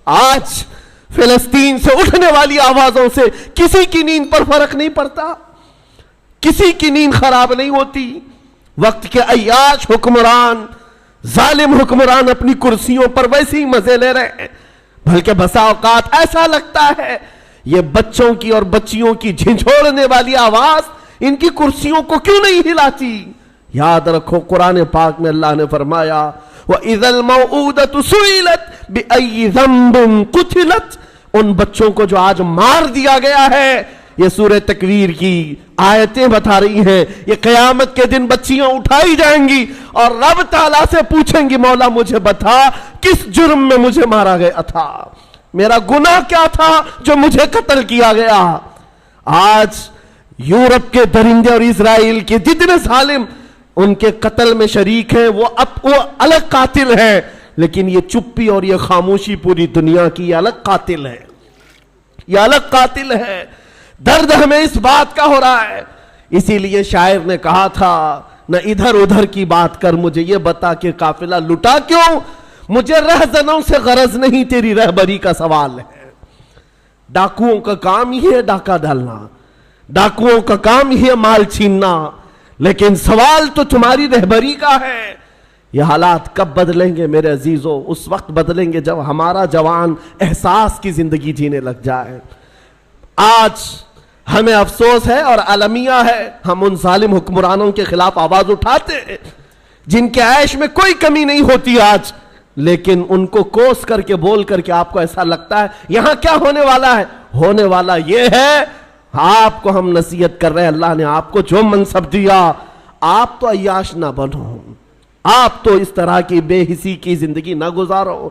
آج فلسطین سے اٹھنے والی آوازوں سے کسی کی نیند پر فرق نہیں پڑتا، کسی کی نیند خراب نہیں ہوتی۔ وقت کے عیاش حکمران، ظالم حکمران اپنی کرسیوں پر ویسے ہی مزے لے رہے ہیں، بلکہ بسا اوقات ایسا لگتا ہے یہ بچوں کی اور بچیوں کی جھنجھوڑنے والی آواز ان کی کرسیوں کو کیوں نہیں ہلاتی۔ یاد رکھو قرآن پاک میں اللہ نے فرمایا وَإِذَا الْمَوْءُودَةُ سُئِلَتْ بِأَيِّ ذَنبٍ قُتِلَتْ، ان بچوں کو جو آج مار دیا گیا ہے، یہ سورہ تکویر کی آیتیں بتا رہی ہیں، یہ قیامت کے دن بچیاں اٹھائی جائیں گی اور رب تعالیٰ سے پوچھیں گی مولا مجھے بتا کس جرم میں مجھے مارا گیا تھا، میرا گناہ کیا تھا جو مجھے قتل کیا گیا۔ آج یورپ کے درندے اور اسرائیل کے جتنے ظالم ان کے قتل میں شریک ہیں وہ الگ قاتل ہیں، لیکن یہ چپی اور یہ خاموشی پوری دنیا کی یہ الگ قاتل ہے، یہ الگ قاتل ہے۔ درد ہمیں اس بات کا ہو رہا ہے، اسی لیے شاعر نے کہا تھا نہ ادھر ادھر کی بات کر، مجھے یہ بتا کہ قافلہ لٹا کیوں، مجھے رہزنوں سے غرض نہیں تیری رہبری کا سوال ہے۔ ڈاکوؤں کا کام ہی ہے ڈاکہ ڈالنا، ڈاکوؤں کا کام ہی ہے مال چھیننا، لیکن سوال تو تمہاری رہبری کا ہے۔ یہ حالات کب بدلیں گے میرے عزیزو؟ اس وقت بدلیں گے جب ہمارا جوان احساس کی زندگی جینے لگ جائے۔ آج ہمیں افسوس ہے اور المیہ ہے، ہم ان ظالم حکمرانوں کے خلاف آواز اٹھاتے ہیں جن کے عیش میں کوئی کمی نہیں ہوتی آج، لیکن ان کو کوس کر کے بول کر کے آپ کو ایسا لگتا ہے یہاں کیا ہونے والا ہے؟ ہونے والا یہ ہے، آپ کو ہم نصیحت کر رہے ہیں، اللہ نے آپ کو جو منصب دیا آپ تو عیاش نہ بنو، آپ تو اس طرح کی بے حسی کی زندگی نہ گزارو،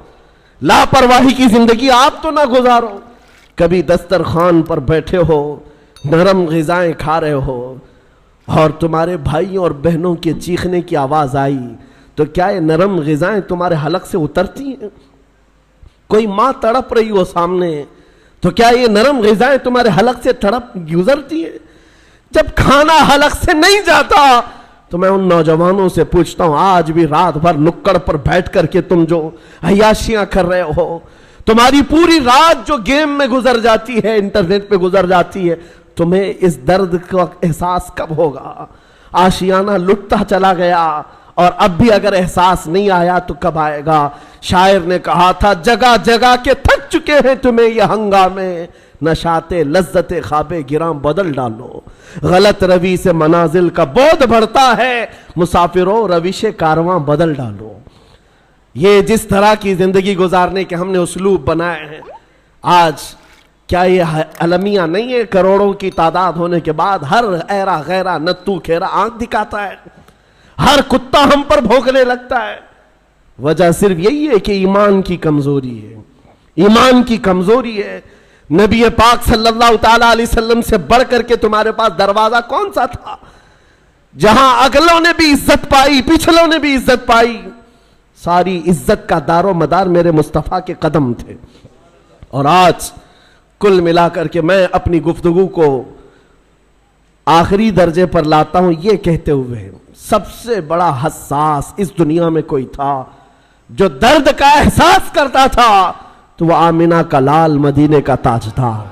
لاپرواہی کی زندگی آپ تو نہ گزارو۔ کبھی دسترخوان پر بیٹھے ہو، نرم غذائیں کھا رہے ہو اور تمہارے بھائیوں اور بہنوں کے چیخنے کی آواز آئی تو کیا یہ نرم غذائیں تمہارے حلق سے اترتی ہیں؟ کوئی ماں تڑپ رہی ہو سامنے تو کیا یہ نرم غذائیں تمہارے حلق سے تڑپ گزرتی ہیں؟ جب کھانا حلق سے نہیں جاتا تو میں ان نوجوانوں سے پوچھتا ہوں آج بھی رات بھر نکڑ پر بیٹھ کر کے تم جو عیاشیاں کر رہے ہو، تمہاری پوری رات جو گیم میں گزر جاتی ہے، انٹرنیٹ پہ گزر جاتی ہے، تمہیں اس درد کا احساس کب ہوگا؟ آشیانہ لٹتا چلا گیا اور اب بھی اگر احساس نہیں آیا تو کب آئے گا؟ شاعر نے کہا تھا جگہ جگہ کے تھک چکے ہیں تمہیں یہ ہنگامے، نشاط لذت خواب گراں بدل ڈالو، غلط روی سے منازل کا بودھ بڑھتا ہے، مسافروں روش کارواں بدل ڈالو۔ یہ جس طرح کی زندگی گزارنے کے ہم نے اسلوب بنائے ہیں، آج کیا یہ المیہ نہیں ہے؟ کروڑوں کی تعداد ہونے کے بعد ہر ایرا غیرہ نتو کھیرا آنکھ دکھاتا ہے، ہر کتا ہم پر بھونکنے لگتا ہے۔ وجہ صرف یہی ہے کہ ایمان کی کمزوری ہے، ایمان کی کمزوری ہے۔ نبی پاک صلی اللہ تعالی علیہ وسلم سے بڑھ کر کے تمہارے پاس دروازہ کون سا تھا جہاں اگلوں نے بھی عزت پائی، پچھلوں نے بھی عزت پائی؟ ساری عزت کا دار و مدار میرے مصطفیٰ کے قدم تھے۔ اور آج کل ملا کر کے میں اپنی گفتگو کو آخری درجے پر لاتا ہوں یہ کہتے ہوئے سب سے بڑا حساس اس دنیا میں کوئی تھا جو درد کا احساس کرتا تھا تو وہ آمنہ کا لال مدینے کا تاجدار،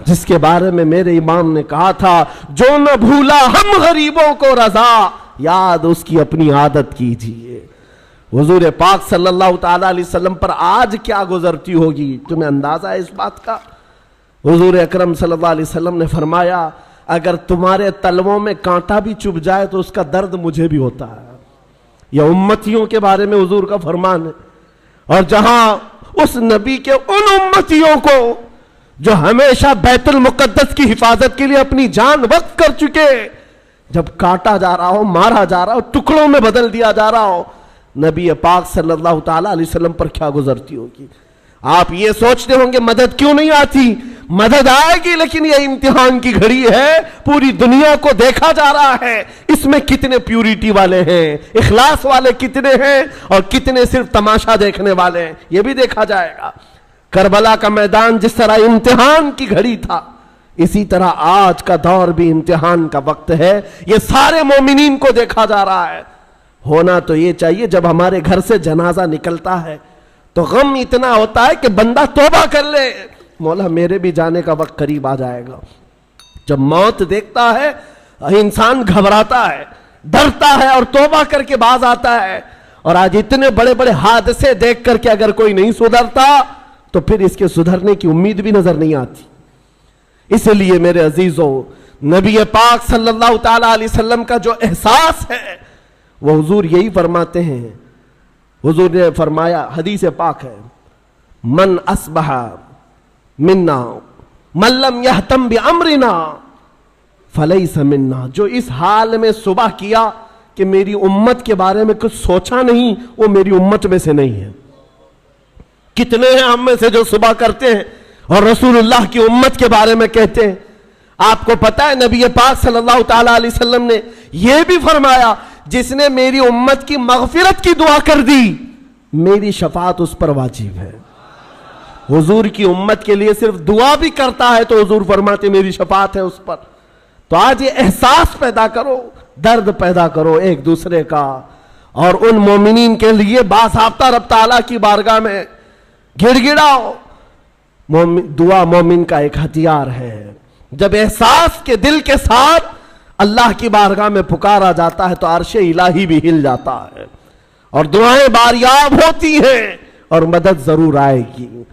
جس کے بارے میں میرے امام نے کہا تھا جو نہ بھولا ہم غریبوں کو رضا، یاد اس کی اپنی عادت کیجئے۔ حضور پاک صلی اللہ تعالی علیہ وسلم پر آج کیا گزرتی ہوگی، تمہیں اندازہ ہے اس بات کا؟ حضور اکرم صلی اللہ علیہ وسلم نے فرمایا اگر تمہارے تلووں میں کانٹا بھی چبھ جائے تو اس کا درد مجھے بھی ہوتا ہے۔ یہ امتیوں کے بارے میں حضور کا فرمان ہے، اور جہاں اس نبی کے ان امتیوں کو جو ہمیشہ بیت المقدس کی حفاظت کے لیے اپنی جان وقف کر چکے، جب کاٹا جا رہا ہو، مارا جا رہا ہو، ٹکڑوں میں بدل دیا جا رہا ہو، نبی پاک صلی اللہ تعالی علیہ وسلم پر کیا گزرتی ہوگی؟ آپ یہ سوچتے ہوں گے مدد کیوں نہیں آتی؟ مدد آئے گی، لیکن یہ امتحان کی گھڑی ہے، پوری دنیا کو دیکھا جا رہا ہے اس میں کتنے پیوریٹی والے ہیں، اخلاص والے کتنے ہیں اور کتنے صرف تماشا دیکھنے والے ہیں، یہ بھی دیکھا جائے گا۔ کربلا کا میدان جس طرح امتحان کی گھڑی تھا، اسی طرح آج کا دور بھی امتحان کا وقت ہے، یہ سارے مومنین کو دیکھا جا رہا ہے۔ ہونا تو یہ چاہیے جب ہمارے گھر سے جنازہ نکلتا ہے تو غم اتنا ہوتا ہے کہ بندہ توبہ کر لے، مولا میرے بھی جانے کا وقت قریب آ جائے گا۔ جب موت دیکھتا ہے انسان گھبراتا ہے، ڈرتا ہے اور توبہ کر کے باز آتا ہے۔ اور آج اتنے بڑے بڑے حادثے دیکھ کر کے اگر کوئی نہیں سدھرتا تو پھر اس کے سدھرنے کی امید بھی نظر نہیں آتی۔ اس لیے میرے عزیزوں، نبی پاک صلی اللہ تعالی علیہ وسلم کا جو احساس ہے وہ حضور یہی فرماتے ہیں۔ حضور نے فرمایا، حدیث پاک ہے، من اصبح منا من لم یہتم بامرنا فلیس منا، جو اس حال میں صبح کیا کہ میری امت کے بارے میں کچھ سوچا نہیں، وہ میری امت میں سے نہیں ہے۔ کتنے ہیں ہم میں سے جو صبح کرتے ہیں اور رسول اللہ کی امت کے بارے میں کہتے ہیں؟ آپ کو پتا ہے نبی پاک صلی اللہ تعالی علیہ وسلم نے یہ بھی فرمایا، جس نے میری امت کی مغفرت کی دعا کر دی میری شفاعت اس پر واجب ہے۔ حضور کی امت کے لیے صرف دعا بھی کرتا ہے تو حضور فرماتے میری شفاعت ہے اس پر۔ تو آج یہ احساس پیدا کرو، درد پیدا کرو ایک دوسرے کا، اور ان مومنین کے لیے باضابطہ رب تعالیٰ کی بارگاہ میں گڑ گڑاؤ۔ دعا مومن کا ایک ہتھیار ہے۔ جب احساس کے دل کے ساتھ اللہ کی بارگاہ میں پکارا جاتا ہے تو عرش الہی بھی ہل جاتا ہے، اور دعائیں باریاب ہوتی ہیں اور مدد ضرور آئے گی۔